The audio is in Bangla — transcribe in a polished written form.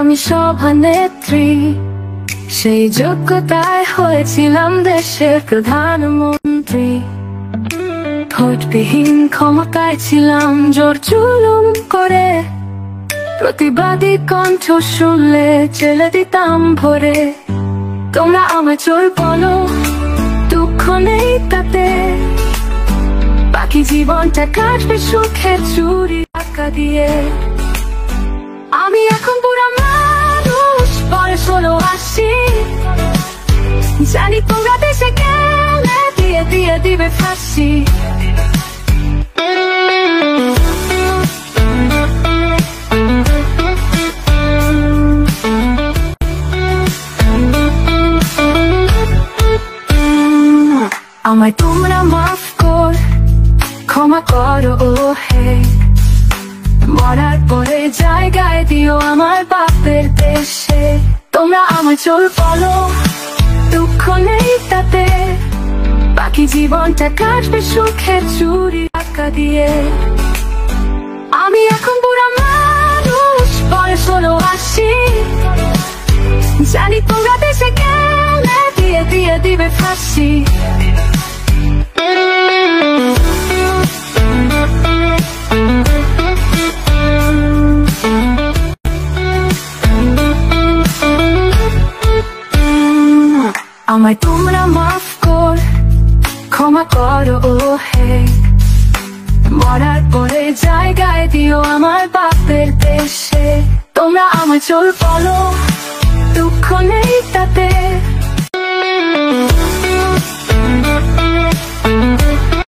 আমি সভানেত্রী, সেই যোগ্যতায় হয়েছিলাম দেশের প্রধানমন্ত্রী। ভোটবিহীন ক্ষমতায় ছিলাম জোর জুলুম করে, প্রতিবাদী কণ্ঠ শুনলে জেলে দিতাম ভরে। তোমরা আমায় চোর বলো, দুঃখ নেই তাতে, বাকি জীবনটা কাটবে সুখের চুরি টাকা দিয়ে। আমি এখন বুড়া মানুষ, বয়স হলো ৮০, জানি তোমরা দেশে গেলে দিয়ে দিয়ে দিবে ফাঁসি। আমায় তোমরা মাফ কর, ক্ষমা করো ও হে, মরার পরে জায়গায় দিও আমার বাপের দেশে। তোমরা আমায় চোর বলো, দুঃখ নেই তাতে, বাকি জীবনটা কাটবে সুখের চুরি টাকা দিয়ে। আমি এখন বুড়া মানুষ, বয়স হলো ৮০, জানি তোমরা দেশে গেলে দিয়ে দিয়ে দিবে ফাঁসি। আমায় তোমরা মাফ কর, ক্ষমা করো ও হে, মরার পরে জায়গায় দিও আমার বাপের দেশে। তোমরা আমায় চোর বলো,